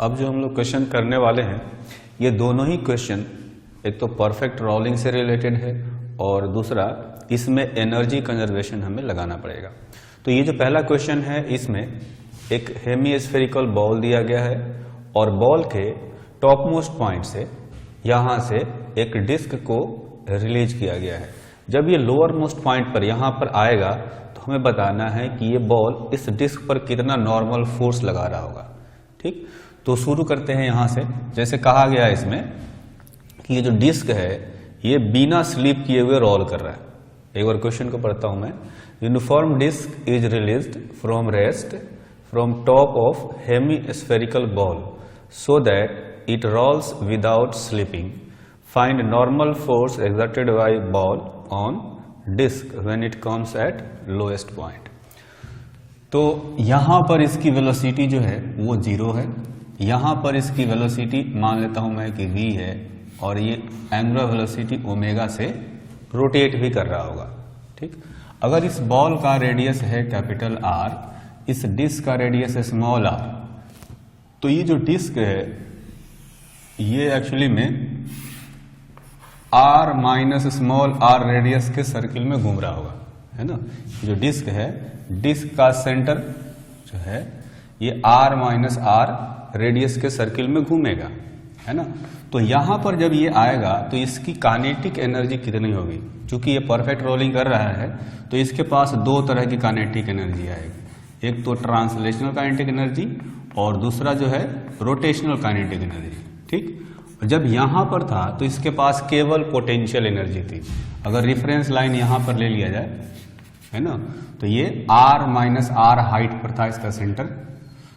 अब जो हम लोग क्वेश्चन करने वाले हैं ये दोनों ही क्वेश्चन एक तो परफेक्ट रोलिंग से रिलेटेड है और दूसरा इसमें एनर्जी कंजर्वेशन हमें लगाना पड़ेगा। तो ये जो पहला क्वेश्चन है इसमें एक हेमीस्फेरिकल बॉल दिया गया है और बॉल के टॉप मोस्ट पॉइंट से यहाँ से एक डिस्क को रिलीज किया गया है। जब ये लोअर मोस्ट पॉइंट पर यहाँ पर आएगा तो हमें बताना है कि ये बॉल इस डिस्क पर कितना नॉर्मल फोर्स लगा रहा होगा। ठीक, तो शुरू करते हैं यहाँ से। जैसे कहा गया है इसमें कि ये जो डिस्क है ये बिना स्लिप किए हुए रोल कर रहा है। एक बार क्वेश्चन को पढ़ता हूं मैं। Uniform disc is released from rest from top of hemispherical ball so that it rolls without slipping. Find normal force exerted by ball on disc when it comes at lowest point. तो यहां पर इसकी velocity जो है वो 0 है। यहां पर इसकी वेलोसिटी मान लेता हूं मैं कि v है और ये एंगुलर वेलोसिटी ओमेगा से रोटेट भी कर रहा होगा। ठीक, अगर इस बॉल का रेडियस है कैपिटल R, इस डिस्क का रेडियस है स्मॉल r, तो ये जो डिस्क है ये एक्चुअली में r minus small r radius के सर्किल में घूम रहा होगा, है ना। जो डिस्क है, डिस्क का सेंटर जो है ये r माइनस r रेडियस के सर्किल में घूमेगा, है ना। तो यहां पर जब ये आएगा तो इसकी काइनेटिक एनर्जी कितनी होगी। चूंकि ये परफेक्ट रोलिंग कर रहा है तो इसके पास दो तरह की काइनेटिक एनर्जी आएगी, एक तो ट्रांसलेशनल काइनेटिक एनर्जी और दूसरा जो है रोटेशनल काइनेटिक एनर्जी। ठीक, जब यहां पर था तो इसके पास केवल पोटेंशियल एनर्जी थी। अगर रिफरेंस लाइन यहां पर ले लिया जाए, है ना, तो ये r माइनस r हाइट पर था इसका सेंटर,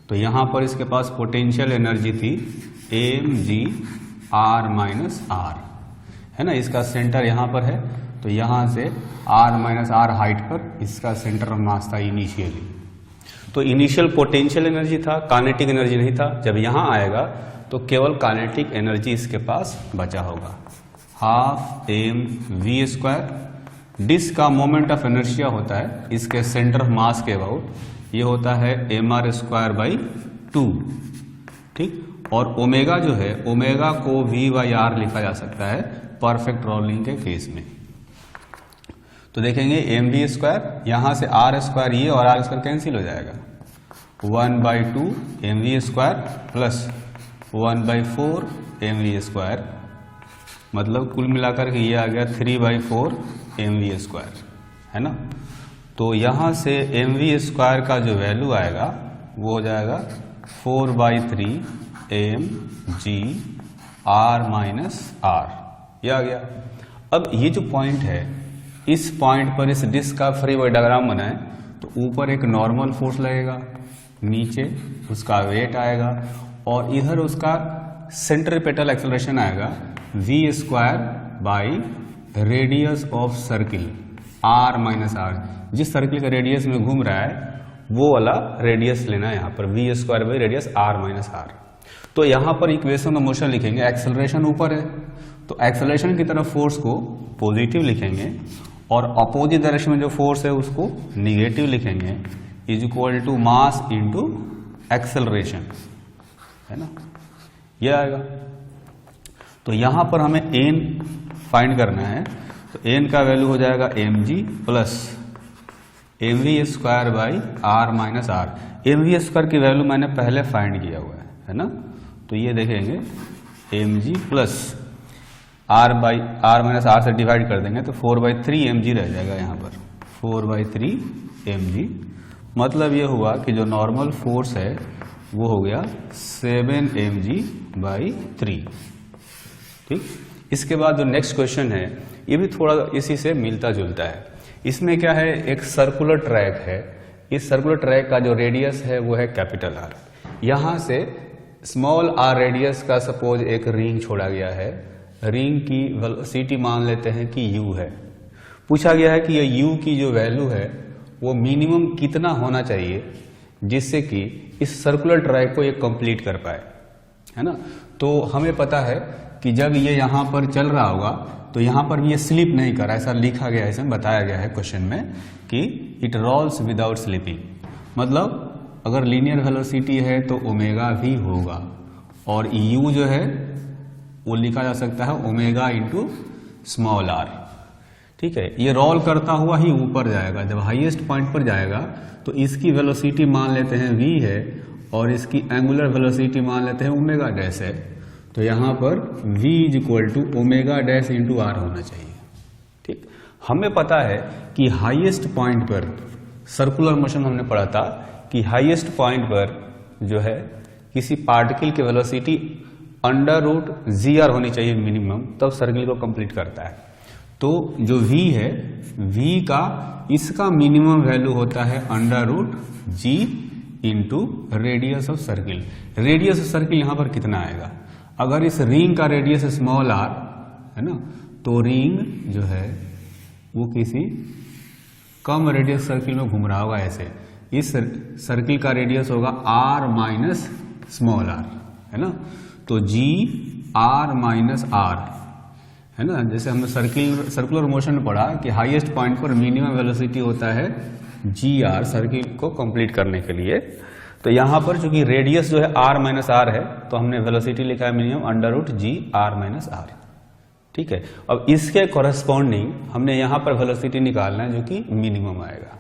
तो यहां पर इसके पास पोटेंशियल एनर्जी थी mg r माइनस r, है ना। इसका सेंटर यहां पर है तो यहां से r माइनस r हाइट पर इसका सेंटर ऑफ मास था इनिशियली। तो इनिशियल पोटेंशियल एनर्जी था, काइनेटिक एनर्जी नहीं था। जब यहां आएगा तो केवल काइनेटिक एनर्जी इसके पास बचा होगा, हाफ mv²। डिस्क का मोमेंट ऑफ इनर्शिया होता है इसके सेंटर ऑफ मास के अबाउट, ये होता है mr²/2। ठीक, और ओमेगा जो है, ओमेगा को v/r लिखा जा सकता है परफेक्ट रोलिंग के केस में। तो देखेंगे mv², यहां से r² ये और r² कैंसिल हो जाएगा, 1/2 mv² प्लस 1/4 mv², मतलब कुल मिलाकर के ये आ गया 3/4 mv², है ना। तो यहां से mv² का जो वैल्यू आएगा वो हो जाएगा 4/3 mg r माइनस r, ये आ गया। अब ये जो पॉइंट है, इस पॉइंट पर इस डिस्क का फ्री बॉडी डायग्राम बनाए तो ऊपर एक नॉर्मल फोर्स लगेगा, नीचे उसका वेट आएगा और इधर उसका सेंट्रीपेटल एक्सेलरेशन आएगा v² radius of circle r minus r। जिस सर्किल का रेडियस में घूम रहा है वो वाला रेडियस लेना है यहाँ पर, v² radius r minus r। तो यहाँ पर इक्वेशन ऑफ मोशन लिखेंगे, एक्सेलरेशन ऊपर है तो एक्सेलरेशन की तरफ फोर्स को पॉजिटिव लिखेंगे और अपोजिट डायरेक्शन में जो फोर्स है उसको निगेटिव लिखेंगे, is equal to mass into acceleration, है ना, ये आएगा। तो यहाँ पर हमें n फाइंड करना है, तो n का वैल्यू हो जाएगा mg plus mv²/r minus r। mv² की वैल्यू मैंने पहले फाइंड किया हुआ है ना। तो ये देखेंगे mg plus r minus r से डिवाइड कर देंगे तो 4/3 mg रह जाएगा यहाँ पर, 4/3 mg। मतलब ये हुआ कि जो नॉर्मल फोर्स है वो हो गया 7 mg/3। ठीक, इसके बाद जो नेक्स्ट क्वेश्चन है ये भी थोड़ा इसी से मिलता जुलता है। इसमें क्या है, एक सर्कुलर ट्रैक है। इस सर्कुलर ट्रैक का जो रेडियस है वो है कैपिटल R। यहाँ से स्मॉल r रेडियस का सपोज एक रिंग छोड़ा गया है, रिंग की वेलोसिटी मान लेते हैं कि u है। पूछा गया है कि ये u की जो वैल्यू है वो मिनिमम कितना होना चाहिए जिससे कि इस सर्कुलर ट्रैक को ये कंप्लीट कर पाए, है ना। तो हमें पता है कि जब ये यहाँ पर चल रहा होगा तो यहाँ पर भी ये स्लिप नहीं कर रहा, ऐसा लिखा गया है, इसमें बताया गया है क्वेश्चन में कि इट रोल्स विदाउट स्लिपिंग। मतलब अगर लीनियर वेलोसिटी है तो ओमेगा भी होगा और u जो है वो लिखा जा सकता है ओमेगा इंटू स्मॉल r। ठीक है, ये रोल करता हुआ ही ऊपर जाएगा। जब हाईएस्ट पॉइंट पर जाएगा तो इसकी वेलोसिटी मान लेते हैं v है और इसकी एंगुलर वेलोसिटी मान लेते हैं ओमेगा डैश है। तो यहां पर v is equal to omega dash into r होना चाहिए। ठीक, हमें पता है कि हाईएस्ट पॉइंट पर सर्कुलर मोशन हमने पढ़ा था कि हाईएस्ट पॉइंट पर जो है किसी पार्टिकल की velocity under root G R होनी चाहिए मिनिमम, तब सर्किल को कंप्लीट करता है। तो जो v है, v का इसका मिनिमम वैल्यू होता है under root g into radius of circle. Radius of circle यहां पर कितना आएगा? अगर इस रिंग का रेडियस स्मॉल r है ना, तो रिंग जो है वो किसी कम रेडियस सर्किल में घूम रहा होगा ऐसे। इस सर्किल का रेडियस होगा r माइनस स्मॉल r, है ना। तो g r माइनस r, है ना। जैसे हमने सर्कुलर मोशन में पढ़ा कि हाईएस्ट पॉइंट पर मिनिमम वेलोसिटी होता है जी आर सर्किल को कंप्लीट करने के लिए। तो यहां पर चूंकि रेडियस जो है r माइनस आर है, तो हमने वेलोसिटी लिखा है minimum under root G R minus R. ठीक है, अब इसके कॉरेस्पॉन्डिंग हमने यहां पर वेलोसिटी निकालना है जो कि मिनिमम आएगा।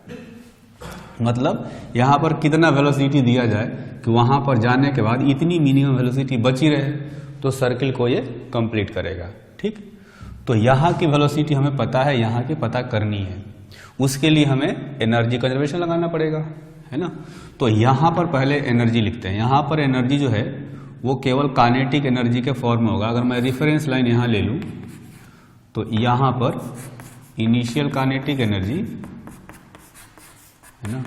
मतलब यहां पर कितना वेलोसिटी दिया जाए कि वहां पर जाने के बाद इतनी मिनिमम वेलोसिटी बची रहे, तो सर्किल को ये कंप्लीट करेगा। ठीक, तो यहाँ की वेलोसिटी हमें पता है, यहाँ की पता करनी है। उसके लिए हमें एनर्जी कंजर्वेशन लगाना पड़ेगा, है ना। तो यहाँ पर पहले एनर्जी लिखते हैं। यहाँ पर एनर्जी जो है वो केवल काइनेटिक एनर्जी के फॉर्म में होगा। अगर मैं रेफरेंस लाइन यहाँ ले लूँ तो यहाँ पर इनिशियल काइनेटिक एनर्जी, है ना,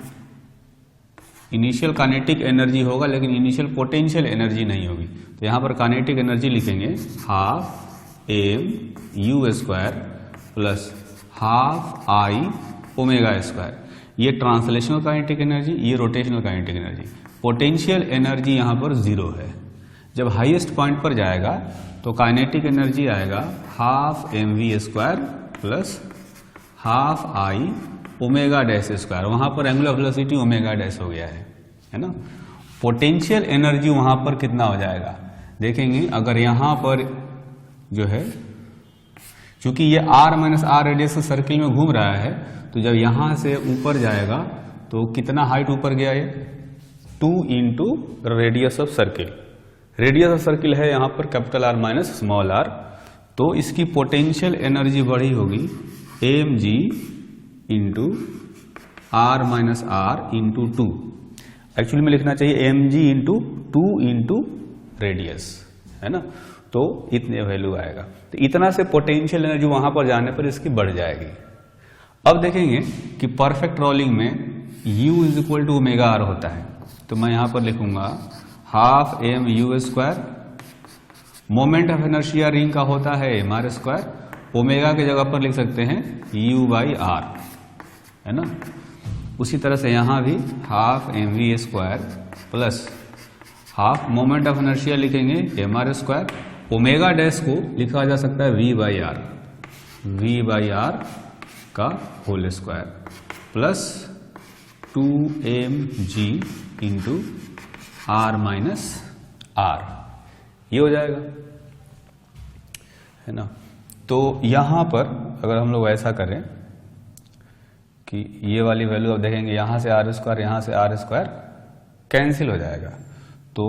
इनिशियल काइनेटिक एनर्जी होगा लेकिन इनिशियल पोटेंशियल एनर्जी नहीं होगी। तो यहाँ पर काइनेटिक एनर्जी लिखेंगे half M U square plus half I omega square. ये ट्रांसलेशनल काइनेटिक एनर्जी, ये rotational kinetic energy. Potential energy यहाँ पर 0 है। जब हाईएस्ट पॉइंट पर जाएगा तो काइनेटिक एनर्जी आएगा half M V square plus half I omega dash square. वहां पर एंगुलर वेलोसिटी ओमेगा डैश हो गया है ना। पोटेंशियल एनर्जी वहां पर कितना हो जाएगा देखेंगे। अगर यहां पर जो है चूंकि ये r माइनस आर रेडियस के सर्किल में घूम रहा है, तो जब यहां से ऊपर जाएगा तो कितना हाइट ऊपर गया ये 2 into radius of circle. Radius of circle है यहां पर capital R minus small r। तो इसकी पोटेंशियल एनर्जी बढ़ी होगी M G into R minus R into 2। Actually में लिखना चाहिए M G into 2 into radius, है ना। तो इतने वैल्यू आएगा। तो इतना से पोटेंशियल एनर्जी वहां पर जाने पर इसकी बढ़ जाएगी। अब देखेंगे कि परफेक्ट रोलिंग में u is equal to omega R होता है। तो मैं यहां पर लिखूंगा half M U square. Moment of inertia ring का होता है एम आर स्क्वायर। ओमेगा की जगह पर लिख सकते हैं u बाई आर, है ना। उसी तरह से यहां भी half M V square plus half moment of inertia लिखेंगे M R square. Omega dash को लिखा जा सकता है v by R, v by R का whole square plus 2mg into R minus R, ये हो जाएगा, है ना। तो यहां पर अगर हम लोग ऐसा करें कि ये वाली वैल्यू अब देखेंगे यहां से आर स्क्वायर, यहां से आर स्क्वायर कैंसिल हो जाएगा। तो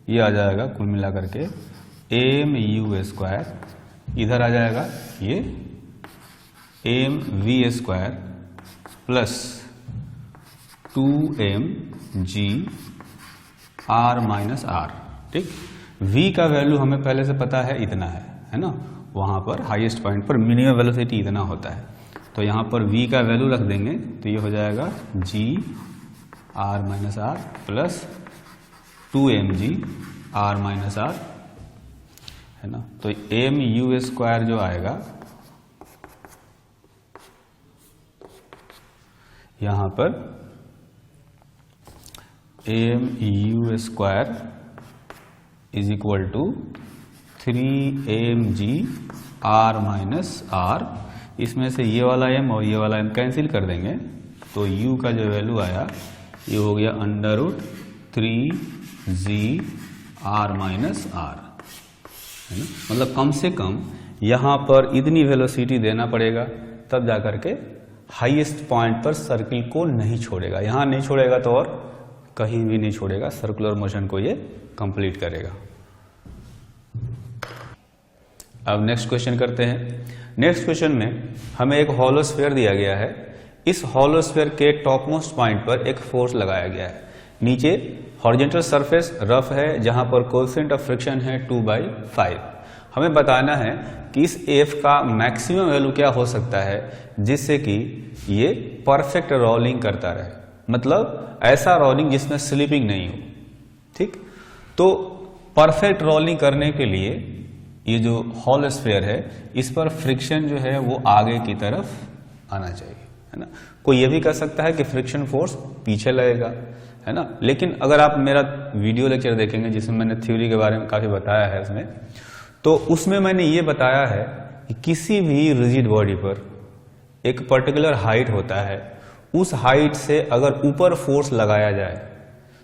ये आ जाएगा कुल मिलाकर के एम यू स्क्वायर, इधर आ जाएगा ये M V square plus 2m G R minus R. ठीक, v का वैल्यू हमें पहले से पता है इतना है ना। वहां पर हाईएस्ट पॉइंट पर मिनिमम वेलोसिटी इतना होता है। तो यहां पर v का वैल्यू रख देंगे तो ये हो जाएगा g R minus R plus 2mg R minus R, है ना। तो एम यू स्क्वायर जो आएगा यहां पर M U square is equal to 3mg R minus R. इसमें से ये वाला m और ये वाला m कैंसिल कर देंगे तो u का जो वैल्यू आया ये हो गया under root 3g R minus R, है ना। मतलब कम से कम यहाँ पर इतनी वेलोसिटी देना पड़ेगा, तब जाकर के हाईएस्ट पॉइंट पर सर्किल को नहीं छोड़ेगा। यहाँ नहीं छोड़ेगा तो और कहीं भी नहीं छोड़ेगा, सर्कुलर मोशन को ये कंप्लीट करेगा। अब नेक्स्ट क्वेश्चन करते हैं। नेक्स्ट क्वेश्चन में हमें एक हॉलो स्फीयर दिया गया है। इस हॉलो स्फीयर के टॉप मोस्ट पॉइंट पर एक फोर्स लगाया गया है। नीचे हॉरिजॉन्टल सरफेस रफ है जहां पर कोएफिशिएंट ऑफ फ्रिक्शन है 2/5। हमें बताना है कि इस एफ का मैक्सिमम वैल्यू क्या हो सकता है जिससे कि ये परफेक्ट रोलिंग करता रहे, मतलब ऐसा रोलिंग जिसमें स्लिपिंग नहीं हो। ठीक, तो परफेक्ट रोलिंग करने के लिए ये जो हॉलो स्फीयर है इस पर फ्रिक्शन जो है वो आगे की तरफ आना चाहिए, है ना। कोई ये भी कह सकता है कि फ्रिक्शन फोर्स पीछे लगेगा, है ना। लेकिन अगर आप मेरा वीडियो लेक्चर देखेंगे जिसमें मैंने थ्योरी के बारे में काफी बताया है इसमें, तो उसमें मैंने ये बताया है कि किसी भी रिजिड बॉडी पर एक पर्टिकुलर हाइट होता है, उस हाइट से अगर ऊपर फोर्स लगाया जाए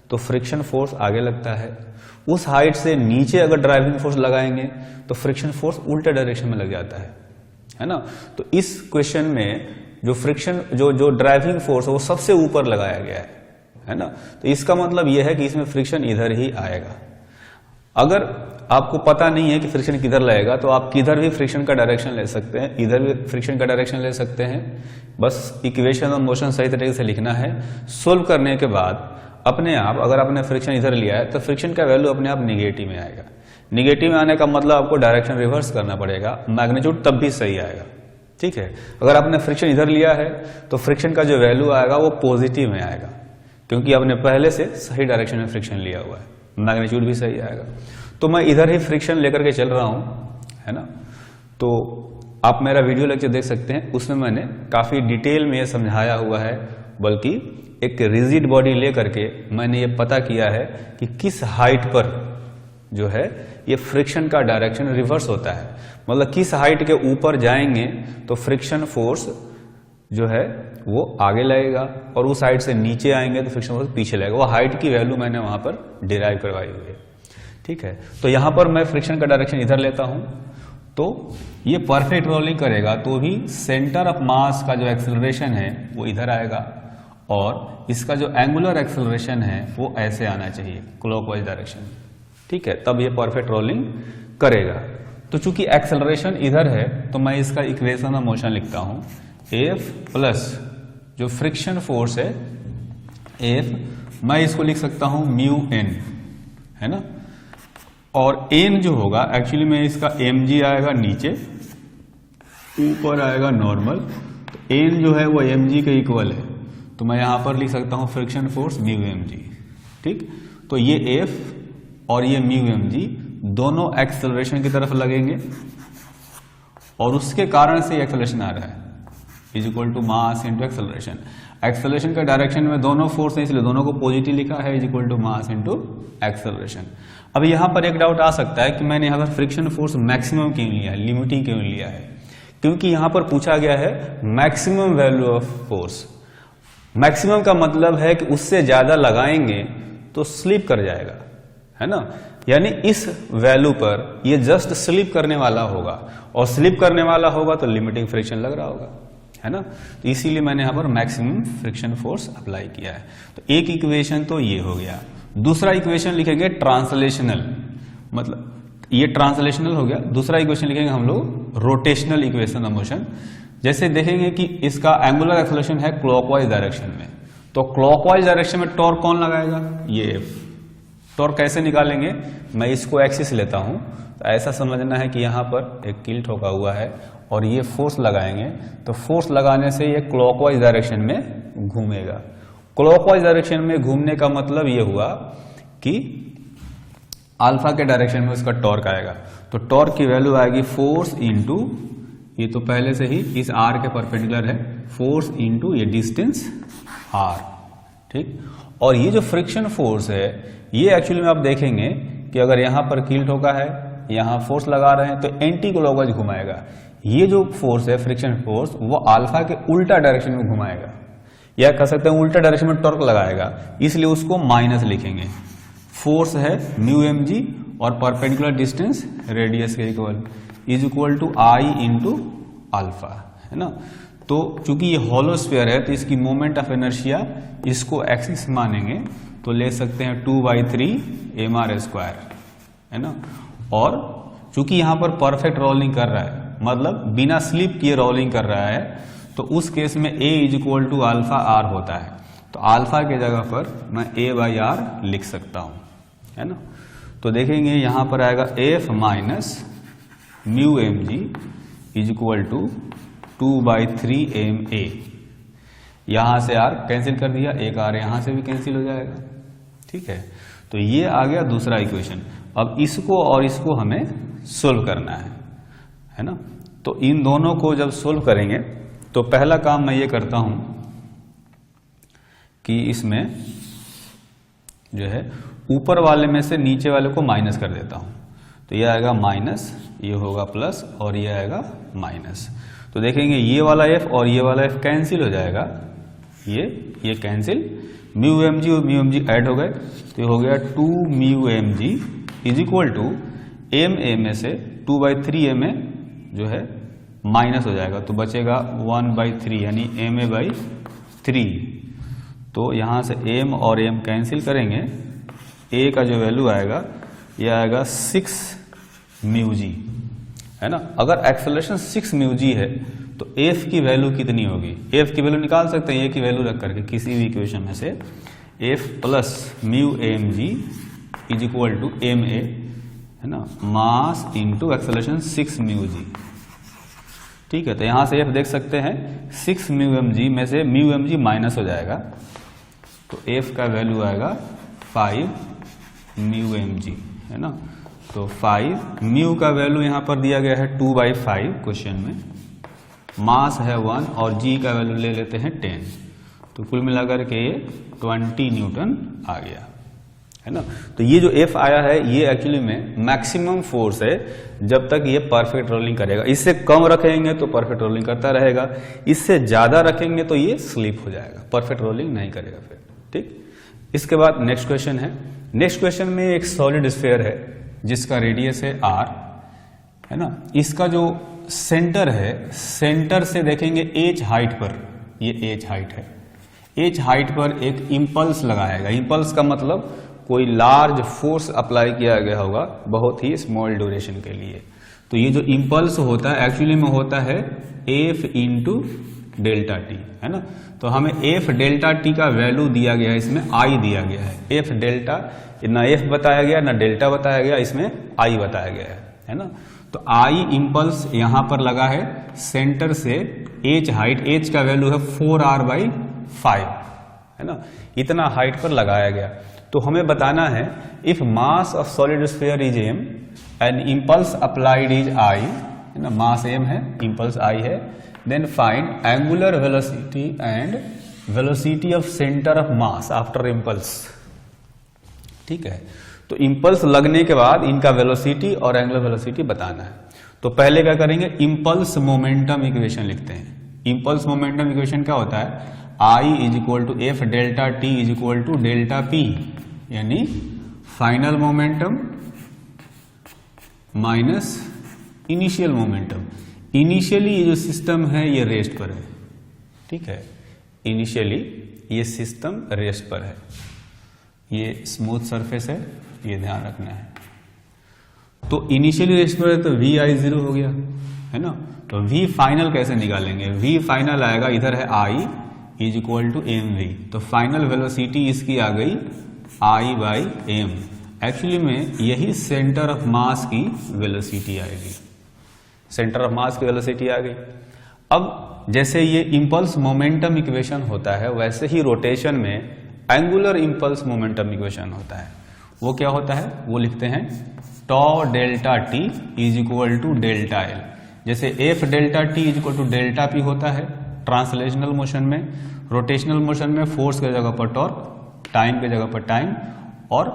तो फ्रिक्शन फोर्स आगे लगता है। उस हाइट से नीचे अगर ड्राइविंग फोर्स लगाएंगे तो फ्रिक्शन फोर्स उल्टे डायरेक्शन में लग जाता है ना। तो इस क्वेश्चन में जो फ्रिक्शन जो ड्राइविंग फोर्स है वो सबसे ऊपर लगाया गया है ना। तो इसका मतलब यह है कि इसमें फ्रिक्शन इधर ही आएगा। अगर आपको पता नहीं है कि फ्रिक्शन किधर लगेगा तो आप किधर भी फ्रिक्शन का डायरेक्शन ले सकते हैं, इधर भी फ्रिक्शन का डायरेक्शन ले सकते हैं। बस इक्वेशन ऑफ मोशन सही तरीके से लिखना है। सोल्व करने के बाद अपने आप अगर आपने फ्रिक्शन इधर लिया है तो फ्रिक्शन का वैल्यू अपने आप निगेटिव में आएगा। निगेटिव में आने का मतलब आपको डायरेक्शन रिवर्स करना पड़ेगा, मैग्नीट्यूड तब भी सही आएगा। ठीक है, अगर आपने फ्रिक्शन इधर लिया है तो फ्रिक्शन का जो वैल्यू आएगा वो पॉजिटिव में आएगा, क्योंकि आपने पहले से सही डायरेक्शन में फ्रिक्शन लिया हुआ है, मैग्नीट्यूड भी सही आएगा। तो मैं इधर ही फ्रिक्शन लेकर के चल रहा हूं, है ना। तो आप मेरा वीडियो लेक्चर देख सकते हैं, उसमें मैंने काफी डिटेल में समझाया हुआ है, बल्कि एक रिजिड बॉडी लेकर के मैंने ये पता किया है कि किस हाइट पर जो है ये फ्रिक्शन का डायरेक्शन रिवर्स होता है। मतलब किस हाइट के ऊपर जाएंगे तो फ्रिक्शन फोर्स जो है वो आगे लगेगा और उस हाइट से नीचे आएंगे तो फ्रिक्शन फोर्स पीछे लगेगा। वो हाइट की वैल्यू मैंने वहां पर डिराइव करवाई हुई है। ठीक है, तो यहां पर मैं फ्रिक्शन का डायरेक्शन इधर लेता हूं तो ये परफेक्ट रोलिंग करेगा तो भी सेंटर ऑफ मास का जो एक्सेलरेशन है वो इधर आएगा और इसका जो एंगुलर एक्सेलरेशन है वो ऐसे आना चाहिए, क्लॉकवाइज डायरेक्शन। ठीक है, तब ये परफेक्ट रोलिंग करेगा। तो चूंकि एक्सेलरेशन इधर है तो मैं इसका इक्वेशन ऑफ मोशन लिखता हूं, एफ प्लस जो फ्रिक्शन फोर्स है एफ, मैं इसको लिख सकता हूं म्यू एन, है ना। और एन जो होगा एक्चुअली में इसका एम जी आएगा नीचे, ऊपर आएगा नॉर्मल। तो एन जो है वो एम जी के इक्वल है, तो मैं यहां पर लिख सकता हूं friction force mu M G. ठीक, तो ये एफ और ये म्यू एम जी दोनों एक्सेलरेशन की तरफ लगेंगे और उसके कारण से एक्सेलरेशन आ रहा है, is equal to mass into acceleration. Acceleration का डायरेक्शन में दोनों फोर्स है इसलिए दोनों को पॉजिटिव लिखा है, is equal to mass into acceleration. अब यहां पर एक डाउट आ सकता है कि मैंने यहां पर फ्रिक्शन फोर्स मैक्सिमम क्यों लिया है, लिमिटिंग क्यों लिया है, क्योंकि यहां पर पूछा गया है maximum value of force. Maximum का मतलब है कि उससे ज्यादा लगाएंगे तो स्लिप कर जाएगा, है ना। यानी इस वैल्यू पर ये जस्ट स्लिप करने वाला होगा और स्लिप करने वाला होगा तो लिमिटिंग फ्रिक्शन लग रहा होगा, है ना। तो इसीलिए मैंने यहां पर मैक्सिमम फ्रिक्शन फोर्स अप्लाई किया है। तो एक इक्वेशन तो ये हो गया। दूसरा इक्वेशन लिखेंगे ट्रांसलेशनल, मतलब ये ट्रांसलेशनल हो गया। दूसरा इक्वेशन लिखेंगे हम लोग रोटेशनल इक्वेशन ऑफ मोशन। जैसे देखेंगे कि इसका एंगुलर एक्सेलरेशन है क्लॉकवाइज डायरेक्शन में, तो क्लॉकवाइज डायरेक्शन में टॉर्क कौन लगाएगा, ये एफ। टॉर्क कैसे निकालेंगे, मैं इसको एक्सिस लेता हूं, तो ऐसा समझना है कि यहां पर एक किल ठोका हुआ है और ये फोर्स लगाएंगे, तो फोर्स लगाने से ये क्लॉकवाइज डायरेक्शन में घूमेगा। क्लॉकवाइज डायरेक्शन में घूमने का मतलब ये हुआ कि अल्फा के डायरेक्शन में उसका टॉर्क आएगा, तो टॉर्क की वैल्यू आएगी फोर्स इंटू, ये तो पहले से ही इस आर के परपेंडिकुलर है, फोर्स इंटू ये डिस्टेंस आर। ठीक, और ये जो फ्रिक्शन फोर्स है ये एक्चुअली में आप देखेंगे कि अगर यहां पर कील ठोका है, यहां फोर्स लगा रहे हैं तो एंटी क्लॉकवाइज घुमाएगा। ये जो फोर्स है फ्रिक्शन फोर्स वो अल्फा के उल्टा डायरेक्शन में घुमाएगा, या कह सकते हैं उल्टा डायरेक्शन में टॉर्क लगाएगा, इसलिए उसको माइनस लिखेंगे। फोर्स है म्यू एम जी और परपेंडिकुलर डिस्टेंस रेडियस के equal is equal to I into alpha, है ना। तो चूंकि ये होलो स्फीयर है तो इसकी मोमेंट ऑफ इनर्शिया इसको एक्सिस मानेंगे तो ले सकते हैं 2/3 mr², है ना। और चूंकि यहां पर परफेक्ट रोलिंग कर रहा है, मतलब बिना स्लिप किए रोलिंग कर रहा है, तो उस केस में a is equal to alpha R होता है। तो अल्फा के जगह पर मैं a/r लिख सकता हूं, है ना। तो देखेंगे यहां पर आएगा f minus mu M G is equal to 2/3 ma। यहां से r कैंसिल कर दिया, एक r यहां से भी कैंसिल हो जाएगा, ठीक है। तो ये आ गया दूसरा इक्वेशन। अब इसको और इसको हमें सोल्व करना है ना। तो इन दोनों को जब सोल्व करेंगे तो पहला काम मैं ये करता हूं कि इसमें जो है ऊपर वाले में से नीचे वाले को माइनस कर देता हूं। तो ये आएगा माइनस, ये होगा प्लस और ये आएगा माइनस। तो देखेंगे ये वाला f और ये वाला f कैंसिल हो जाएगा, ये कैंसिल, म्यू एम जी और म्यू एम जी ऐड हो गए, तो ये हो गया 2 mu M G is equal to M A में से 2/3 ma जो है माइनस हो जाएगा, तो बचेगा 1/3 यानी ma/3। तो यहां से m और m कैंसिल करेंगे, a का जो वैल्यू आएगा ये आएगा 6 म्यू जी, है ना। अगर एक्सेलरेशन 6 म्यू जी है तो f की वैल्यू कितनी होगी, f की वैल्यू निकाल सकते हैं a की वैल्यू रख करके किसी भी इक्वेशन में से, f plus mu M G is equal to M A, है ना, mass into acceleration 6 mu G, ठीक है। तो यहां से f देख सकते हैं 6 म्यू एम जी में से म्यू एम जी माइनस हो जाएगा, तो f का वैल्यू आएगा 5 म्यू एम जी, है ना। तो 5 म्यू का वैल्यू यहां पर दिया गया है 2/5 क्वेश्चन में, मास है 1 और g का वैल्यू ले लेते हैं 10, तो कुल मिलाकर के ये 20 न्यूटन आ गया, है ना। तो ये जो F आया है ये एक्चुअली में मैक्सिमम फोर्स है जब तक ये परफेक्ट रोलिंग करेगा। इससे कम रखेंगे तो परफेक्ट रोलिंग करता रहेगा, इससे ज्यादा रखेंगे तो ये स्लिप हो जाएगा, परफेक्ट रोलिंग नहीं करेगा फिर, ठीक। इसके बाद नेक्स्ट क्वेश्चन है। नेक्स्ट क्वेश्चन में एक सॉलिड स्फीयर है जिसका रेडियस है r, है ना। इसका जो सेंटर है, सेंटर से देखेंगे h हाइट पर, ये h हाइट है, h हाइट पर एक इंपल्स लगाएगा। इंपल्स का मतलब कोई लार्ज फोर्स अप्लाई किया गया होगा बहुत ही स्मॉल ड्यूरेशन के लिए। तो ये जो इंपल्स होता है एक्चुअली में होता है F इंटू डेल्टा टी, है ना। तो हमें F डेल्टा टी का वैल्यू दिया गया है, इसमें I दिया गया है। F डेल्टा, ना F बताया गया ना डेल्टा बताया गया, इसमें I बताया गया है ना। तो I इंपल्स यहां पर लगा है सेंटर से H हाइट, H का वैल्यू है 4r/5, है ना, इतना हाइट पर लगाया गया। तो हमें बताना है if mass of solid sphere is m and impulse applied is I, है ना, मास m है, इंपल्स I है, then find angular velocity and velocity of centre of mass after impulse, ठीक है। तो इंपल्स लगने के बाद इनका वेलोसिटी और एंगुलर वेलोसिटी बताना है। तो पहले क्या करेंगे, इंपल्स मोमेंटम इक्वेशन लिखते हैं। इंपल्स मोमेंटम इक्वेशन क्या होता है, I is equal to F delta T is equal to delta P, यानी final momentum minus initial momentum. Initially ये जो सिस्टम है ये रेस्ट पर है, ठीक है, इनिशियली ये सिस्टम रेस्ट पर है, ये स्मूथ सरफेस है, ये ध्यान रखना है। तो इनिशियली रेस्ट पर है तो vi0 हो गया, है ना। तो v फाइनल कैसे निकालेंगे, v फाइनल आएगा, इधर है I is equal to M V, तो फाइनल वेलोसिटी इसकी आ गई I/m। एक्चुअली में यही सेंटर ऑफ मास की वेलोसिटी आएगी, सेंटर ऑफ मास की वेलोसिटी आ गई। अब जैसे ये इंपल्स मोमेंटम इक्वेशन होता है वैसे ही रोटेशन में एंगुलर इंपल्स मोमेंटम इक्वेशन होता है। वो क्या होता है, वो लिखते हैं tau delta T is equal to delta L. जैसे F delta T is equal to delta P होता है ट्रांसलेशनल मोशन में, रोटेशनल मोशन में फोर्स के जगह पर टॉर्क, टाइम के जगह पर टाइम, और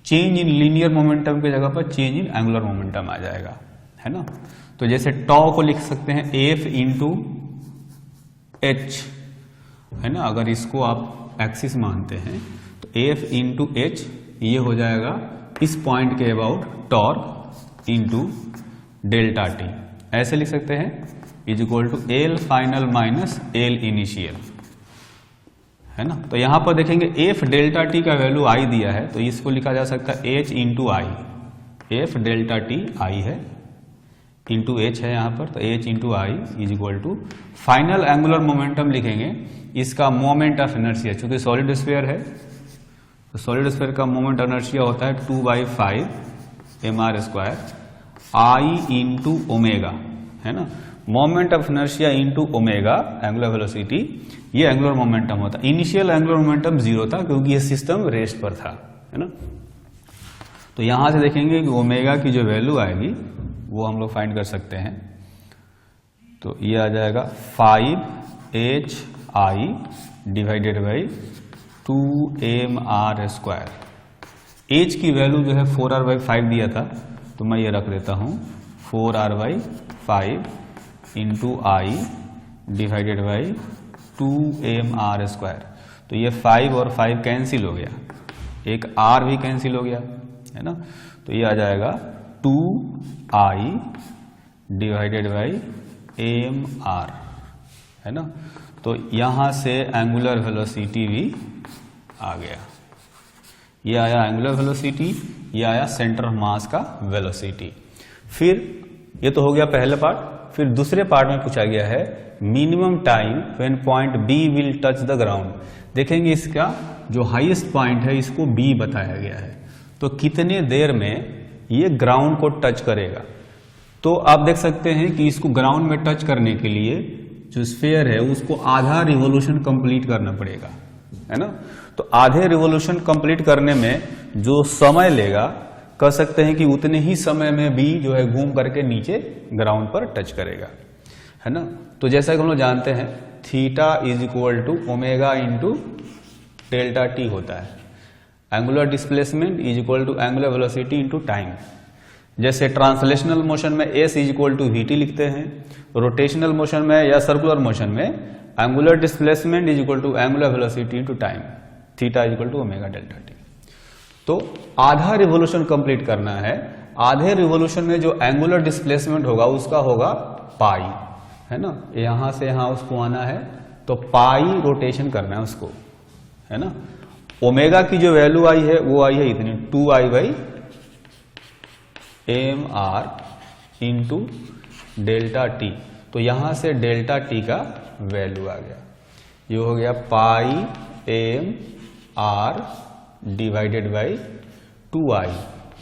चेंज इन लीनियर मोमेंटम के जगह पर चेंज इन एंगुलर मोमेंटम आ जाएगा, है ना। तो जैसे टॉ को लिख सकते हैं एफ इंटू एच, है ना, अगर इसको आप एक्सिस मानते हैं तो एफ इंटू एच ये हो जाएगा इस पॉइंट के about torque into delta T, ऐसे लिख सकते हैं, is equal to L final minus L initial, है ना। तो यहां पर देखेंगे एफ डेल्टा टी का वैल्यू आई दिया है, तो इसको लिखा जा सकता है H into I, F delta T I है इंटू एच है यहाँ पर, तो H into I is equal to final angular momentum लिखेंगे, इसका मोमेंट ऑफ इनर्शिया, चूंकि सॉलिड स्फीयर है तो सॉलिड स्फीयर का मोमेंट ऑफ इनर्शिया होता है 2/5 mr² आई इंटू ओमेगा, है ना। Moment of inertia into omega angular velocity, ये एंगुलर मोमेंटम होता है। इनिशियल एंगुलर मोमेंटम 0 था क्योंकि ये सिस्टम रेस्ट पर था, है ना। तो यहां से देखेंगे कि ओमेगा की जो वैल्यू आएगी वो हम लोग फाइंड कर सकते हैं, तो ये आ जाएगा 5hi divided by 2mr²। H की वैल्यू जो है 4r/5 दिया था, तो मैं ये रख देता हूं 4r/5 into I divided by 2mr²। तो ये 5 और 5 कैंसिल हो गया, एक r भी कैंसिल हो गया, है ना। तो ये आ जाएगा 2i डिवाइडेड बाई mr, है ना। तो यहां से एंगुलर वेलोसिटी भी आ गया, ये आया एंगुलर वेलोसिटी, ये आया सेंटर ऑफ मास का वेलोसिटी। फिर ये तो हो गया पहला पार्ट। फिर दूसरे पार्ट में पूछा गया है minimum time when point B will touch the ground. देखेंगे इसका जो हाईएस्ट पॉइंट है इसको बी बताया गया है, तो कितने देर में ये ग्राउंड को टच करेगा। तो आप देख सकते हैं कि इसको ग्राउंड में टच करने के लिए जो स्फीयर है उसको आधा रिवॉल्यूशन कंप्लीट करना पड़ेगा, है ना। तो आधे रिवॉल्यूशन कंप्लीट करने में जो समय लेगा, कह सकते हैं कि उतने ही समय में भी जो है घूम करके नीचे ग्राउंड पर टच करेगा, है ना। तो जैसा कि हम लोग जानते हैं theta is equal to omega into delta T होता है। Angular displacement is equal to angular velocity into time. जैसे ट्रांसलेशनल मोशन में S is equal to V T लिखते हैं, रोटेशनल मोशन में या सर्कुलर मोशन में angular displacement is equal to angular velocity into time, theta is equal to omega delta T. तो आधा revolution complete करना है, आधे रिवॉल्यूशन में जो एंगुलर डिस्प्लेसमेंट होगा उसका होगा पाई, है ना। यहां से यहां उसको आना है तो पाई रोटेशन करना है उसको, है ना। ओमेगा की जो वैल्यू आई है वो आई है इतनी 2i/mr इंटू डेल्टा टी। तो यहां से डेल्टा टी का वैल्यू आ गया, ये हो गया πmr डिवाइडेड बाई 2i।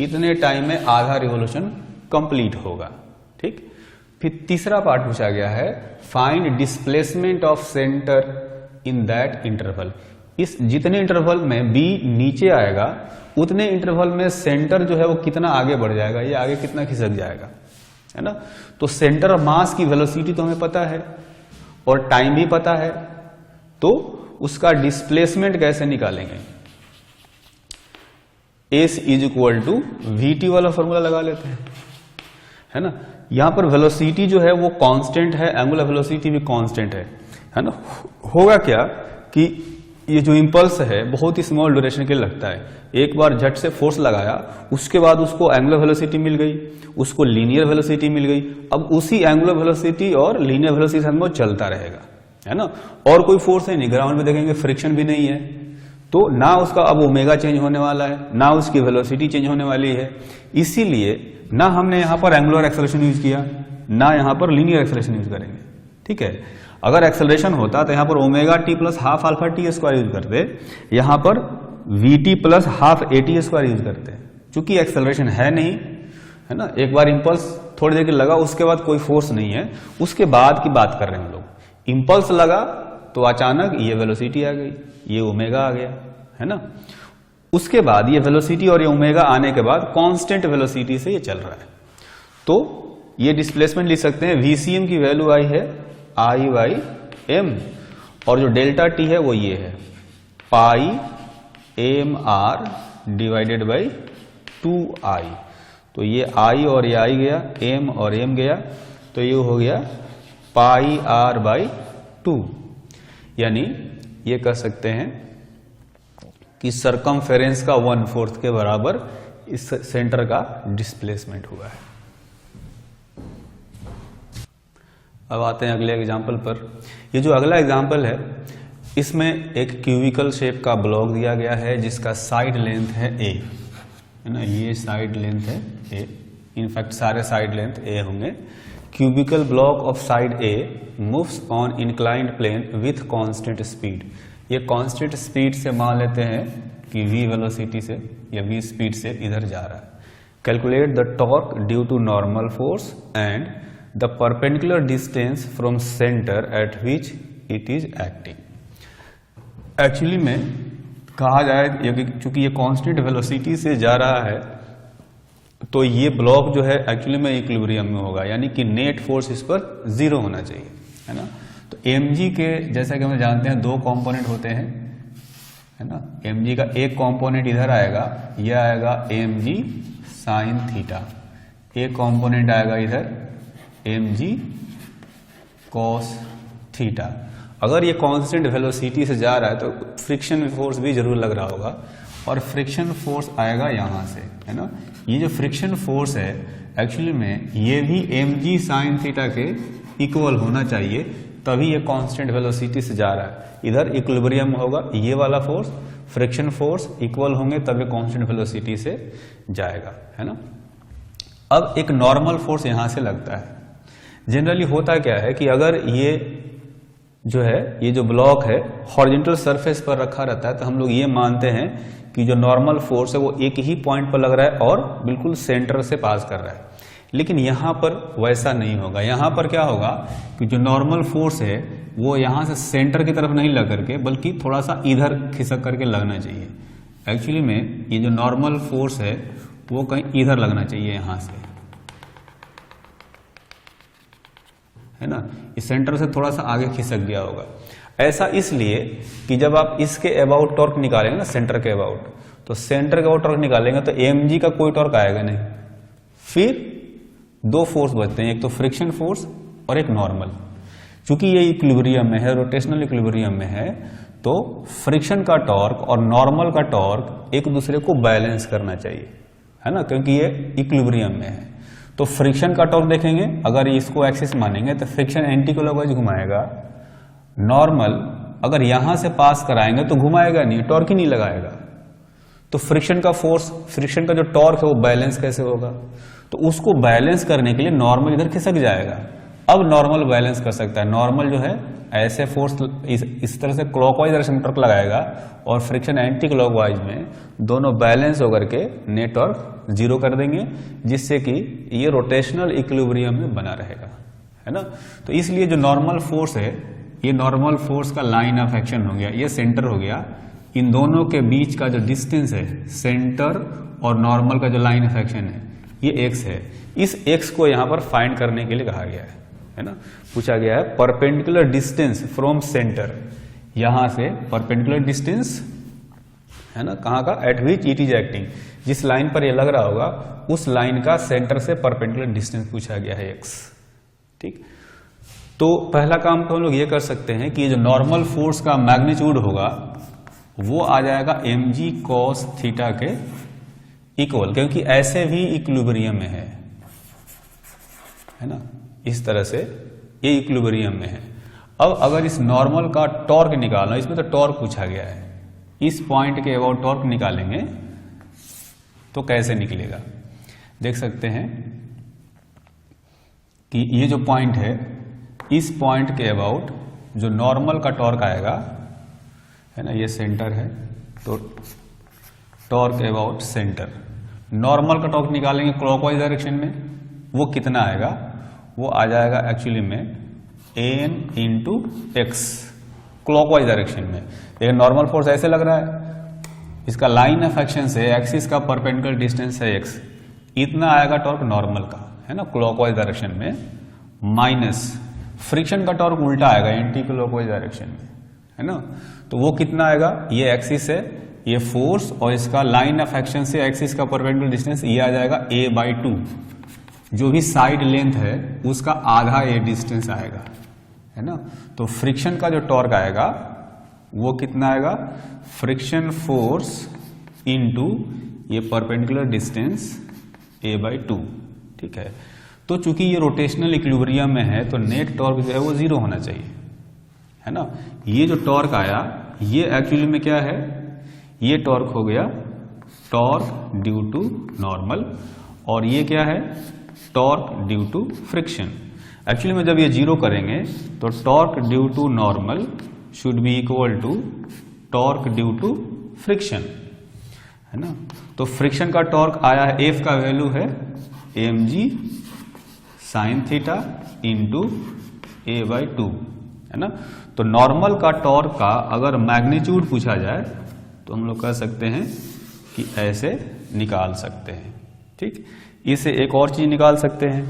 इतने टाइम में आधा रिवॉल्यूशन कंप्लीट होगा, ठीक। फिर तीसरा पार्ट पूछा गया है find displacement of centre in that interval. इस जितने इंटरवल में बी नीचे आएगा उतने इंटरवल में सेंटर जो है वो कितना आगे बढ़ जाएगा, ये आगे कितना खिसक जाएगा, है ना। तो सेंटर ऑफ मास की वेलोसिटी तो हमें पता है और टाइम भी पता है, तो उसका डिस्प्लेसमेंट कैसे निकालेंगे। S is equal to V T वाला फॉर्मूला लगा लेते हैं, है ना। यहां पर वेलोसिटी जो है वो कांस्टेंट है, एंगुलर वेलोसिटी भी कांस्टेंट है ना। होगा क्या कि ये जो इंपल्स है बहुत ही स्मॉल ड्यूरेशन के लिए लगता है, एक बार झट से फोर्स लगाया उसके बाद उसको एंगुलर वेलोसिटी मिल गई, उसको लीनियर वेलोसिटी मिल गई। अब उसी एंगुलर वेलोसिटी और लीनियर वेलोसिटी से वो चलता रहेगा, है ना। और कोई फोर्स है नहीं, ग्राउंड में देखेंगे फ्रिक्शन भी नहीं है, तो ना उसका अब ओमेगा चेंज होने वाला है ना उसकी वेलोसिटी चेंज होने वाली है। इसीलिए ना हमने यहां पर एंगुलर एक्सेलरेशन यूज किया, ना यहां पर लीनियर एक्सेलरेशन यूज करेंगे, ठीक है। अगर एक्सेलरेशन होता तो यहां पर omega T plus half alpha T square use करते, यहां पर we T plus half A T square use करते हैं। चूंकि एक्सेलरेशन है नहीं, है ना, एक बार इंपल्स थोड़ी देर के लगा उसके बाद कोई फोर्स नहीं है, उसके बाद की बात कर रहे हैं हम लोग। इंपल्स लगा तो अचानक ये वेलोसिटी आ गई, ये ओमेगा आ गया, है ना। उसके बाद ये वेलोसिटी और ये ओमेगा आने के बाद कांस्टेंट वेलोसिटी से ये चल रहा है, तो ये डिस्प्लेसमेंट लिख सकते हैं। वीसीएम की वैल्यू आई है I/m और जो डेल्टा टी है वो ये है πmr डिवाइडेड बाई 2i। तो ये i और ये i गया, m और m गया, तो ये हो गया πr/2। यानी ये कह सकते हैं कि सरकमफेरेंस का 1/4 के बराबर इस सेंटर का डिस्प्लेसमेंट हुआ है। अब आते हैं अगले एग्जाम्पल पर। ये जो अगला एग्जाम्पल है इसमें एक क्यूबिकल शेप का ब्लॉक दिया गया है जिसका साइड लेंथ है a, है ना, ये साइड लेंथ है a, इनफैक्ट सारे साइड लेंथ a होंगे। Cubical block of side a moves on inclined plane with constant speed. ये कांस्टेंट स्पीड से मान लेते हैं कि v वेलोसिटी से या v स्पीड से इधर जा रहा है। Calculate the torque due to normal force and the perpendicular distance from centre at which it is acting. Actually में कहा जाए चूंकि ये कांस्टेंट वेलोसिटी से जा रहा है तो ये ब्लॉक जो है एक्चुअली में इक्विलिब्रियम में होगा, यानी कि नेट फोर्स इस पर 0 होना चाहिए, है ना। तो mg के जैसा कि हम जानते हैं 2 कंपोनेंट होते हैं, है ना। mg का एक कंपोनेंट इधर आएगा, यह आएगा mg साइन थीटा, एक कंपोनेंट आएगा इधर mg कॉस थीटा। अगर ये कांस्टेंट वेलोसिटी से जा रहा है तो फ्रिक्शन फोर्स भी जरूर लग रहा होगा और फ्रिक्शन फोर्स आएगा यहां से, है ना। ये जो फ्रिक्शन फोर्स है एक्चुअली में ये भी mg साइन थीटा के इक्वल होना चाहिए, तभी ये कांस्टेंट वेलोसिटी से जा रहा है। इधर इक्विलिब्रियम होगा, ये वाला फोर्स फ्रिक्शन फोर्स इक्वल होंगे तभी कांस्टेंट वेलोसिटी से जाएगा, है ना। अब एक नॉर्मल फोर्स यहां से लगता है। जनरली होता क्या है कि अगर ये जो है ये जो ब्लॉक है हॉरिजॉन्टल सरफेस पर रखा रहता है तो हम लोग ये मानते हैं कि जो नॉर्मल फोर्स है वो एक ही पॉइंट पर लग रहा है और बिल्कुल सेंटर से पास कर रहा है। लेकिन यहां पर वैसा नहीं होगा। यहां पर क्या होगा कि जो नॉर्मल फोर्स है वो यहां से सेंटर की तरफ नहीं लग करके बल्कि थोड़ा सा इधर खिसक करके लगना चाहिए। एक्चुअली में ये जो नॉर्मल फोर्स है वो कहीं इधर लगना चाहिए, यहां से, है ना। इस सेंटर से थोड़ा सा आगे खिसक गया होगा। ऐसा इसलिए कि जब आप इसके अबाउट टॉर्क निकालेंगे ना, सेंटर के अबाउट, तो सेंटर के अबाउट टॉर्क निकालेंगे तो mg का कोई टॉर्क आएगा नहीं। फिर 2 फोर्स बचते हैं, एक तो फ्रिक्शन फोर्स और एक नॉर्मल। चूंकि ये इक्विलिब्रियम में है, रोटेशनल इक्विलिब्रियम में है, तो फ्रिक्शन का टॉर्क और नॉर्मल का टॉर्क एक दूसरे को बैलेंस करना चाहिए, है ना, क्योंकि ये इक्विलिब्रियम में है। तो फ्रिक्शन का टॉर्क देखेंगे, अगर इसको एक्सिस मानेंगे तो फ्रिक्शन एंटी क्लॉकवाइज घुमाएगा। नॉर्मल अगर यहां से पास कराएंगे तो घुमाएगा नहीं, टॉर्क ही नहीं लगाएगा। तो फ्रिक्शन का फोर्स, फ्रिक्शन का जो टॉर्क है वो बैलेंस कैसे होगा? तो उसको बैलेंस करने के लिए नॉर्मल इधर खिसक जाएगा। अब नॉर्मल बैलेंस कर सकता है। नॉर्मल जो है ऐसे फोर्स इस तरह से क्लॉकवाइज डायरेक्शन में टॉर्क लगाएगा और फ्रिक्शन एंटी क्लॉकवाइज में, दोनों बैलेंस होकर के नेट टॉर्क 0 कर देंगे, जिससे कि ये रोटेशनल इक्विलिब्रियम में बना रहेगा, है ना। तो इसलिए जो नॉर्मल फोर्स है, ये नॉर्मल फोर्स का लाइन ऑफ एक्शन हो गया, ये सेंटर हो गया। इन दोनों के बीच का जो डिस्टेंस है, सेंटर और नॉर्मल का जो लाइन ऑफ एक्शन है, ये x है। इस x को यहां पर फाइंड करने के लिए कहा गया है ना। पूछा गया है परपेंडिकुलर डिस्टेंस फ्रॉम सेंटर, यहां से परपेंडिकुलर डिस्टेंस, है ना, कहां का, eight which it is acting, जिस लाइन पर ये लग रहा होगा उस लाइन का सेंटर से परपेंडिकुलर डिस्टेंस पूछा गया है x। ठीक, तो पहला काम तो हम लोग ये कर सकते हैं कि ये जो नॉर्मल फोर्स का मैग्नीट्यूड होगा वो आ जाएगा mg cos थीटा के इक्वल, क्योंकि ऐसे भी इक्विलिब्रियम में है ना, इस तरह से ये इक्विलिब्रियम में है। अब अगर इस नॉर्मल का टॉर्क निकालना, इसमें तो टॉर्क पूछा गया है, इस पॉइंट के अबाउट टॉर्क निकालेंगे तो कैसे निकलेगा, देख सकते हैं कि ये जो पॉइंट है, इस पॉइंट के अबाउट जो नॉर्मल का टॉर्क आएगा, है ना, ये सेंटर है, तो टॉर्क अबाउट सेंटर, नॉर्मल का टॉर्क निकालेंगे क्लॉकवाइज डायरेक्शन में, वो कितना आएगा, वो आ जाएगा एक्चुअली में an into x, clockwise direction में। लेकिन नॉर्मल फोर्स ऐसे लग रहा है, इसका लाइन ऑफ एक्शन से एक्सिस का परपेंडिकुलर डिस्टेंस है x, इतना आएगा टॉर्क नॉर्मल का, है ना, क्लॉकवाइज डायरेक्शन में, माइनस फ्रिक्शन का टॉर्क उल्टा आएगा एंटी क्लॉकवाइज डायरेक्शन में, है ना। तो वो कितना आएगा, ये एक्सिस है, ये फोर्स, और इसका लाइन ऑफ एक्शन से एक्सिस का परपेंडिकुलर डिस्टेंस ये आ जाएगा a/2, जो भी साइड लेंथ है उसका आधा ये डिस्टेंस आएगा, है ना। तो फ्रिक्शन का जो टॉर्क आएगा वो कितना आएगा, फ्रिक्शन फोर्स इनटू ये परपेंडिकुलर डिस्टेंस a/2, ठीक है। तो चूंकि ये रोटेशनल इक्विलिब्रियम में है तो नेट टॉर्क जो है वो 0 होना चाहिए, है ना। ये जो टॉर्क आया ये एक्चुअली में क्या है, ये टॉर्क हो गया टॉर्क ड्यू टू नॉर्मल, और ये क्या है, torque due to friction. Actually में जब ये 0 करेंगे तो torque due to normal should be equal to torque due to friction, है ना। तो फ्रिक्शन का टॉर्क आया है, एफ का वैल्यू है mg sine theta into a/2, है ना। तो नॉर्मल का टॉर्क का अगर मैग्नीट्यूड पूछा जाए तो हम लोग कह सकते हैं कि ऐसे निकाल सकते हैं, ठीक। इसे एक और चीज निकाल सकते हैं,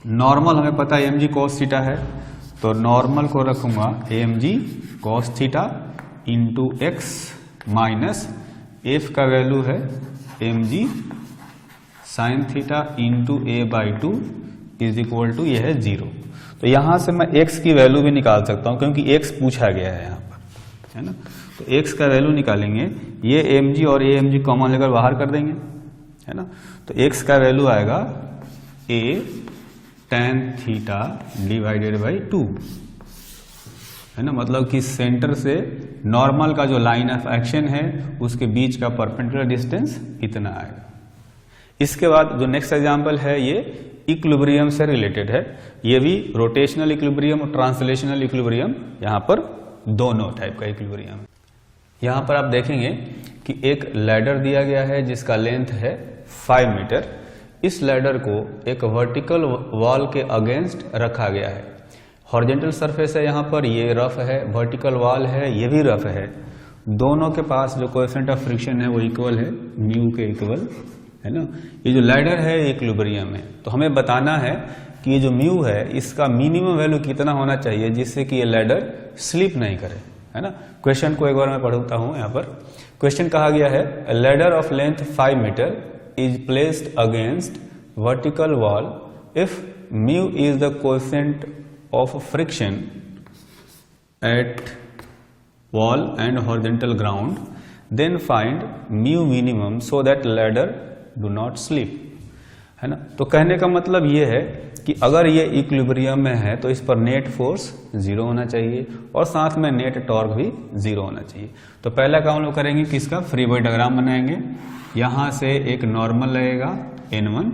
नॉर्मल हमें पता है mg cos थीटा है, तो नॉर्मल को रखूंगा mg cos theta into X minus F का वैल्यू है mg sine theta into a/2 is equal to ये है 0। तो यहां से मैं x की वैल्यू भी निकाल सकता हूं क्योंकि x पूछा गया है यहां पर, है ना। तो x का वैल्यू निकालेंगे, ये mg और amg कॉमन लेकर बाहर कर देंगे, है ना। तो x का वैल्यू आएगा a tan theta divided by 2, है ना। मतलब कि सेंटर से नॉर्मल का जो लाइन ऑफ एक्शन है उसके बीच का परपेंडिकुलर डिस्टेंस इतना आएगा। इसके बाद जो नेक्स्ट एग्जांपल है ये इक्विलिब्रियम से रिलेटेड है, ये भी रोटेशनल इक्विलिब्रियम और ट्रांसलेशनल इक्विलिब्रियम, यहाँ पर दोनों टाइप का इक्विलिब्रियम। यहाँ पर आप देखेंगे कि एक लैडर दिया गया है जिसका लेंथ है 5 मीटर। इस लैडर को एक वर्टिकल वॉल के अगेंस्ट रखा गया है, हॉरिजॉन्टल सरफेस है यहाँ पर, ये रफ है, वर्टिकल वॉल है, ये भी रफ है। दोनों के पास जो कोएफिशिएंट ऑफ फ्रिक्शन है वो इक्वल है, म्यू के इक्वल, है ना। ये जो लैडर है इक्विलिब्रियम है, तो हमें बताना है कि ये जो म्यू है इसका मिनिमम वैल्यू कितना होना चाहिए जिससे कि ये लैडर स्लिप नहीं करे, है ना। क्वेश्चन को एक बार मैं पढ़ता हूं। यहाँ पर क्वेश्चन कहा गया है, a ladder of length 5 meter is placed against vertical wall if mu is the coefficient of friction at wall and horizontal ground, then find mu minimum so that ladder do not slip, है ना। तो कहने का मतलब ये है कि अगर ये इक्विलिब्रियम में है तो इस पर नेट फोर्स 0 होना चाहिए और साथ में नेट टॉर्क भी 0 होना चाहिए। तो पहला काम हम लोग करेंगे कि इसका फ्री बॉडी डायग्राम बनाएंगे। यहाँ से एक नॉर्मल लगेगा n1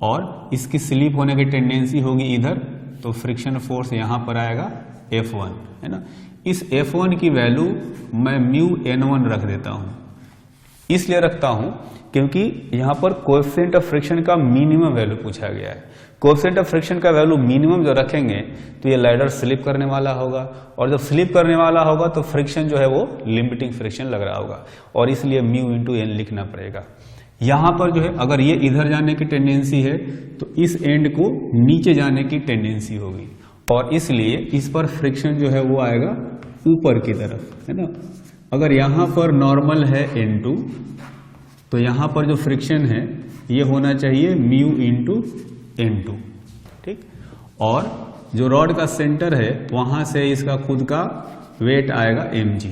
और इसकी स्लिप होने की टेंडेंसी होगी इधर, तो फ्रिक्शन फोर्स यहाँ पर आएगा F1, है ना। इस F1 की वैल्यू मैं म्यू n1 रख देता हूँ, इसलिए रखता हूँ क्योंकि यहाँ पर कोएफिशिएंट ऑफ फ्रिक्शन का मिनिमम वैल्यू पूछा गया है। कोएफिशिएंट ऑफ फ्रिक्शन का वैल्यू मिनिमम जो रखेंगे तो ये लैडर स्लिप करने वाला होगा, और जब स्लिप करने वाला होगा तो फ्रिक्शन जो है वो लिमिटिंग फ्रिक्शन लग रहा होगा, और इसलिए म्यू इंटू एन लिखना पड़ेगा। यहाँ पर जो है अगर ये इधर जाने की टेंडेंसी है तो इस एंड को नीचे जाने की टेंडेंसी होगी, और इसलिए इस पर फ्रिक्शन जो है वो आएगा ऊपर की तरफ, है ना। अगर यहाँ पर नॉर्मल है n2 तो यहाँ पर जो फ्रिक्शन है ये होना चाहिए म्यू इंटू n2, ठीक। और जो रॉड का सेंटर है वहां से इसका खुद का वेट आएगा mg।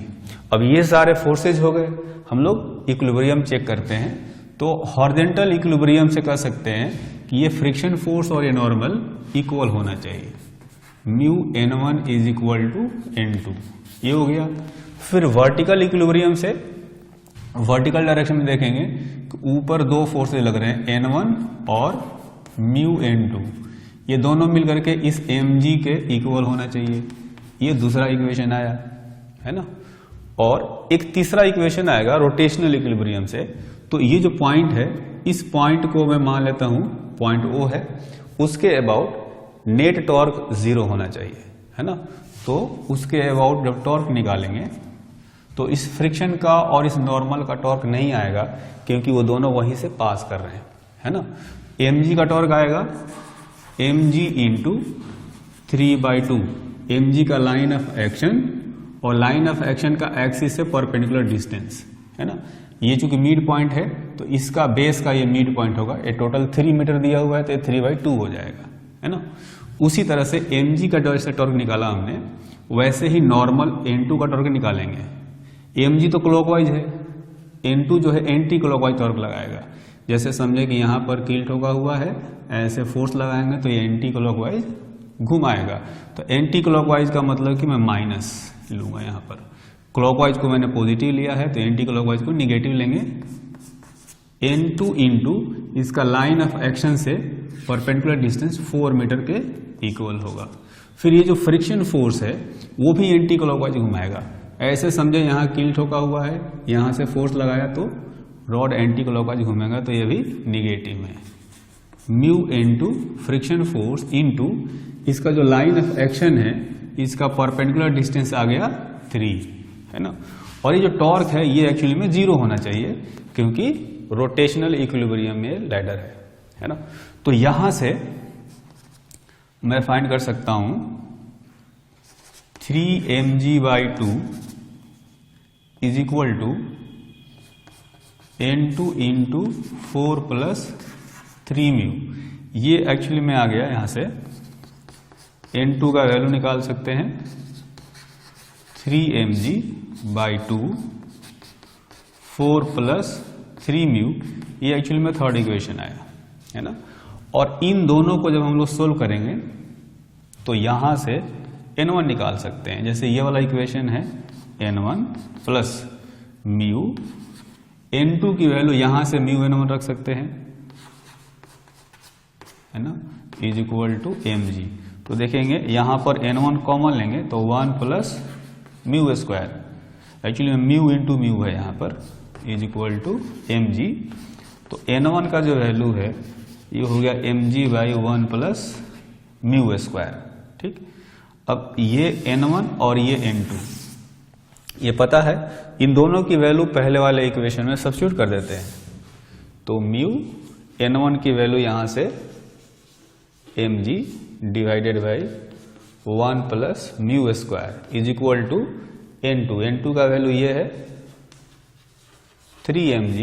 अब ये सारे फोर्सेज हो गए, हम लोग इक्विलिब्रियम चेक करते हैं। तो हॉरिजॉन्टल इक्विलिब्रियम से कह सकते हैं कि ये फ्रिक्शन फोर्स और ये नॉर्मल इक्वल होना चाहिए, mu n1 is equal to n2, ये हो गया। फिर वर्टिकल इक्विलिब्रियम से वर्टिकल डायरेक्शन में देखेंगे कि ऊपर दो फोर्सेज लग रहे हैं n1 और म्यू n2, ये दोनों मिलकर के इस mg के इक्वल होना चाहिए। ये दूसरा इक्वेशन आया, है ना। और एक तीसरा इक्वेशन आएगा रोटेशनल इक्विलिब्रियम से। तो ये जो पॉइंट है इस पॉइंट को मैं मान लेता हूं पॉइंट O है, उसके अबाउट नेट टॉर्क 0 होना चाहिए, है ना। तो उसके अबाउट जब टॉर्क निकालेंगे तो इस फ्रिक्शन का और इस नॉर्मल का टॉर्क नहीं आएगा क्योंकि वो दोनों वहीं से पास कर रहे हैं, है ना। mg का टॉर्क आएगा mg इंटू 3/2, mg का लाइन ऑफ एक्शन और लाइन ऑफ एक्शन का एक्सिस से परपेंडिकुलर डिस्टेंस, है ना। ये चूंकि मिड पॉइंट है तो इसका बेस का ये मिड पॉइंट होगा। ये टोटल 3 मीटर दिया हुआ है तो 3/2 हो जाएगा, है ना। उसी तरह से mg का जैसे टॉर्क निकाला हमने वैसे ही नॉर्मल N2 का टॉर्क निकालेंगे। mg तो क्लॉकवाइज है, N2 जो है एंटी क्लॉकवाइज टॉर्क लगाएगा। जैसे समझे कि यहाँ पर कील ठोका हुआ है, ऐसे फोर्स लगाएंगे तो ये एंटी क्लॉकवाइज घुमाएगा। तो एंटी क्लॉकवाइज का मतलब कि मैं माइनस लूंगा, यहाँ पर क्लॉकवाइज को मैंने पॉजिटिव लिया है तो एंटी क्लॉकवाइज को निगेटिव लेंगे। N2 इंटू इसका लाइन ऑफ एक्शन से परपेंडिकुलर डिस्टेंस 4 मीटर के इक्वल होगा। फिर ये जो फ्रिक्शन फोर्स है वो भी एंटी क्लॉकवाइज घुमाएगा। ऐसे समझे यहाँ कील ठोका हुआ है, यहाँ से फोर्स लगाया तो रॉड एंटी क्लॉकवाइज घूमेगा, तो ये भी निगेटिव है। Mu N2 friction force into इसका जो लाइन ऑफ एक्शन है, इसका परपेंडिकुलर डिस्टेंस आ गया 3, है ना। और ये जो टॉर्क है ये एक्चुअली में 0 होना चाहिए, क्योंकि रोटेशनल इक्विलिब्रियम में लैडर है ना। तो यहां से मैं फाइंड कर सकता हूं 3mg/2 is equal to N2 into 4 + 3 mu. ये एक्चुअली में आ गया, यहां से N2 का वैल्यू निकाल सकते हैं 3mg/2 4 + 3 म्यू। ये एक्चुअली में थर्ड इक्वेशन आया, है ना। और इन दोनों को जब हम लोग सोल्व करेंगे तो यहां से N1 निकाल सकते हैं। जैसे ये वाला इक्वेशन है N1 प्लस म्यू, N2 की वैल्यू यहां से म्यू N1 रख सकते हैं, है ना, इज इक्वल टू mg। तो देखेंगे यहां पर N1 कॉमन लेंगे तो 1 + μ², एक्चुअली म्यू इंटू म्यू है यहाँ पर, इज इक्वल टू mg। तो N1 का जो वैल्यू है ये हो गया mg/1 + μ², ठीक। अब ये N1 और ये N2, ये पता है, इन दोनों की वैल्यू पहले वाले इक्वेशन में सब्स्टिट्यूट कर देते हैं। तो म्यू N1 की वैल्यू यहां से mg divided by 1 + μ² is equal to N2। N2 का वैल्यू ये है 3mg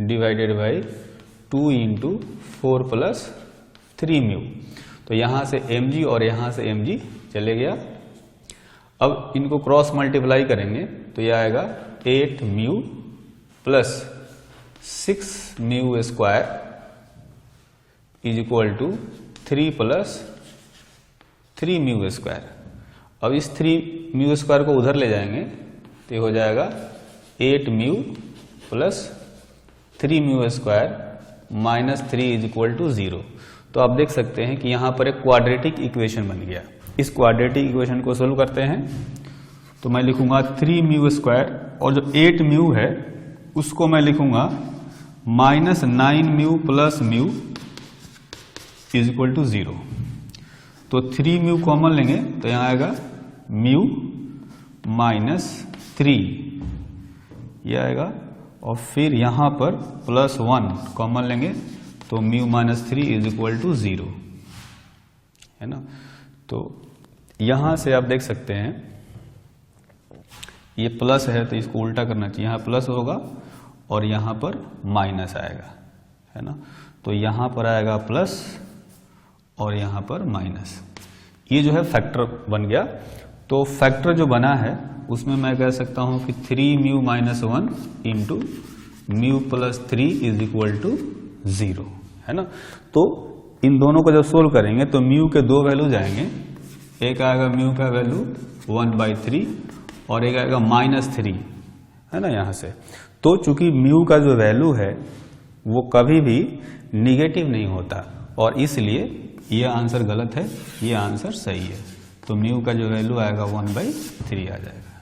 divided by 2 into 4 + 3 mu. तो यहां से mg और यहां से mg चले गया। अब इनको क्रॉस मल्टीप्लाई करेंगे तो यह आएगा 8 mu plus 6 μ² is equal to 3 + 3 μ²। अब इस 3 μ² को उधर ले जाएंगे तो ये हो जाएगा 8 mu plus 3 μ² minus 3 is equal to 0। तो आप देख सकते हैं कि यहां पर एक क्वाड्रेटिक इक्वेशन बन गया। इस क्वाड्रेटिक इक्वेशन को सोल्व करते हैं तो मैं लिखूंगा 3 μ² और जो 8 म्यू है उसको मैं लिखूंगा -9 mu plus mu is equal to 0। तो 3 म्यू कॉमन लेंगे तो यहां आएगा म्यू -3 ये आएगा, और फिर यहां पर +1 कॉमन लेंगे तो म्यू -3 इज इक्वल टू 0, है ना। तो यहां से आप देख सकते हैं ये प्लस है तो इसको उल्टा करना चाहिए, यहां प्लस होगा और यहां पर माइनस आएगा, है ना। तो यहां पर आएगा प्लस और यहां पर माइनस। ये जो है फैक्टर बन गया। तो फैक्टर जो बना है उसमें मैं कह सकता हूं कि 3 mu -1 into mu plus 3 is equal to 0, है ना। तो इन दोनों को जब सोल्व करेंगे तो म्यू के दो वैल्यू जाएंगे, एक आएगा म्यू का वैल्यू 1/3 और एक आएगा -3, है ना, यहां से। तो चूंकि म्यू का जो वैल्यू है वो कभी भी निगेटिव नहीं होता और इसलिए ये आंसर गलत है, ये आंसर सही है। तो म्यू का जो वैल्यू आएगा 1/3 आ जाएगा।